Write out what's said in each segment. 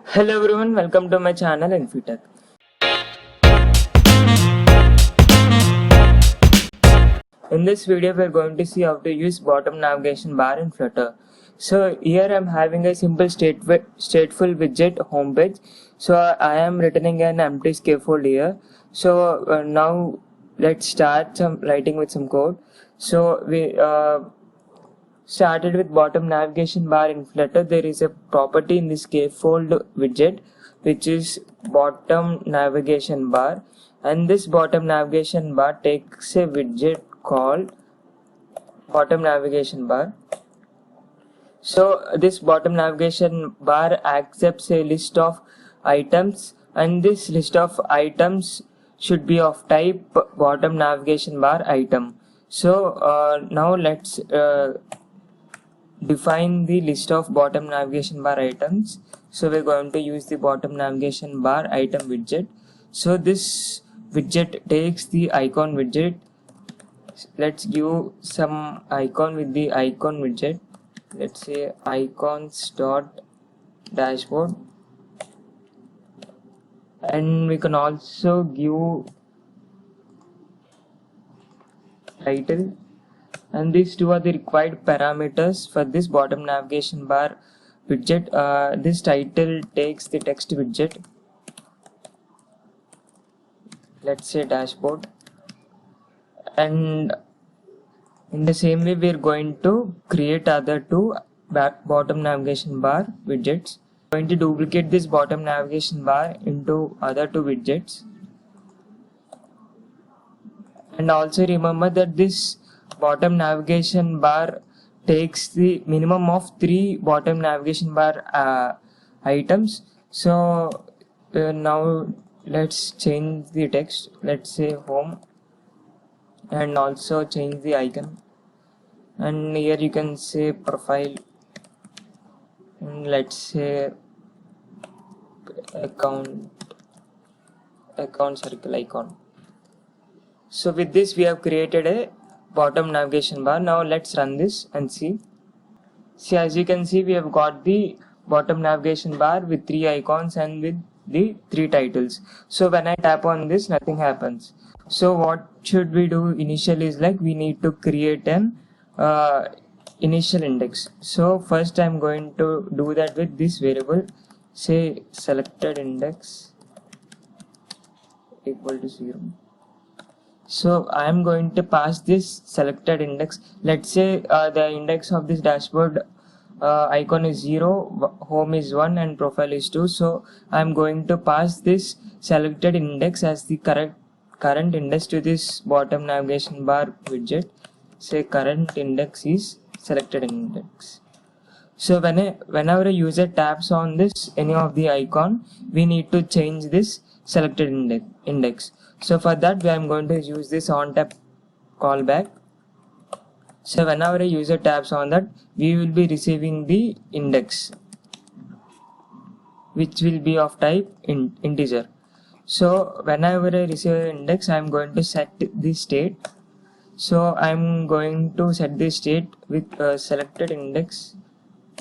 Hello everyone, welcome to my channel Infitech. In this video we are going to see how to use bottom navigation bar in Flutter. So here I am having a simple stateful widget homepage. So I am returning an empty scaffold here. So now let's start writing with some code. So we started with bottom navigation bar in Flutter. There is a property in the scaffold widget which is bottom navigation bar, and this bottom navigation bar takes a widget called bottom navigation bar. So this bottom navigation bar accepts a list of items, and this list of items should be of type bottom navigation bar item. So now let's define the list of bottom navigation bar items. So we're going to use the bottom navigation bar item widget. So this widget takes the icon widget. Let's give some icon with the icon widget. Let's say icons dot dashboard, and we can also give title, and these two are the required parameters for this bottom navigation bar widget. This title takes the text widget, let's say dashboard, and in the same way we are going to create other two bottom navigation bar widgets. Going to duplicate this bottom navigation bar into other two widgets, and also remember that this bottom navigation bar takes the minimum of 3 bottom navigation bar items. So now let's change the text, let's say home, and also change the icon, and here you can say profile, and let's say account circle icon. So with this we have created a bottom navigation bar. Now let's run this and see. See, as you can see, we have got the bottom navigation bar with 3 icons and with the 3 titles. So when I tap on this, nothing happens. So what should we do initially is like we need to create an initial index. So first I'm going to do that with this variable, say selected index equal to 0. So I am going to pass this selected index. Let's say the index of this dashboard icon is 0, home is 1, and profile is 2. So I am going to pass this selected index as the current index to this bottom navigation bar widget. Say current index is selected index. So whenever a user taps on this any of the icon, we need to change this selected index. So for that, I am going to use this on tap callback. So whenever a user taps on that, we will be receiving the index, which will be of type integer. So whenever I receive an index, I am going to set the state. So I am going to set the state with selected index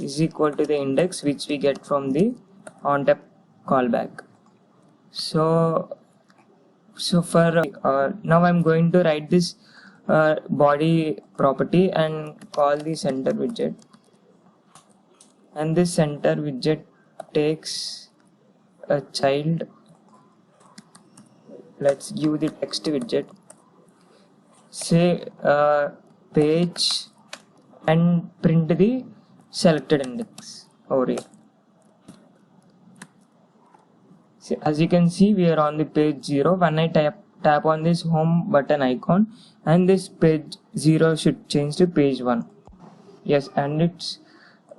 is equal to the index which we get from the on tap callback. So for now I'm going to write this body property and call the center widget, and this center widget takes a child. Let's give the text widget, say page, and print the selected index over here. See, as you can see, we are on the page 0. When I tap on this home button icon, and this page 0 should change to page 1. Yes, and it's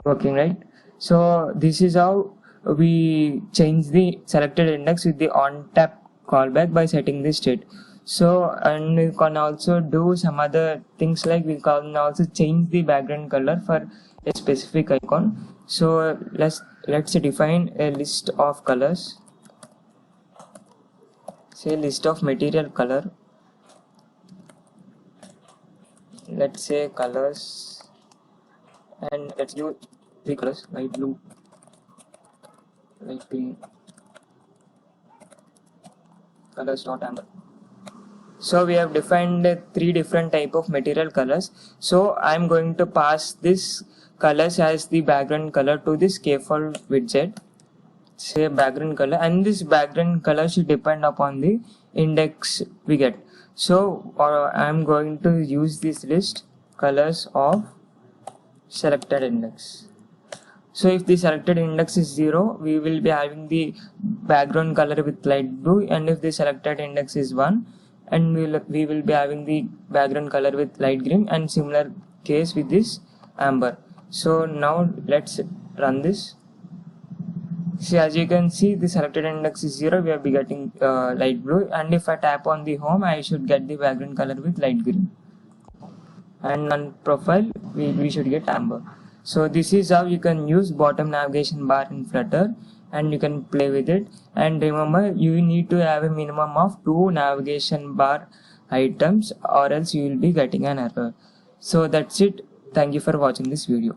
working, right? So this is how we change the selected index with the on tap callback by setting the state. So, and we can also do some other things, like we can also change the background color for a specific icon. So let's define a list of colors, say list of material color, let's say colors, and let's do 3 colors, white, blue, light green, colors dot amber. So we have defined three different type of material colors. So I'm going to pass this colors as the background color to this scaffold widget. Say background color, and this background color should depend upon the index we get. So I'm going to use this list colors of selected index. So if the selected index is 0, we will be having the background color with light blue, and if the selected index is 1, and we will be having the background color with light green, and similar case with this amber. So now let's run this. See, as you can see, the selected index is 0, we will be getting light blue, and if I tap on the home, I should get the background color with light green, and on profile we should get amber. So this is how you can use bottom navigation bar in Flutter, and you can play with it. And remember, you need to have a minimum of 2 navigation bar items, or else you will be getting an error. So that's it. Thank you for watching this video.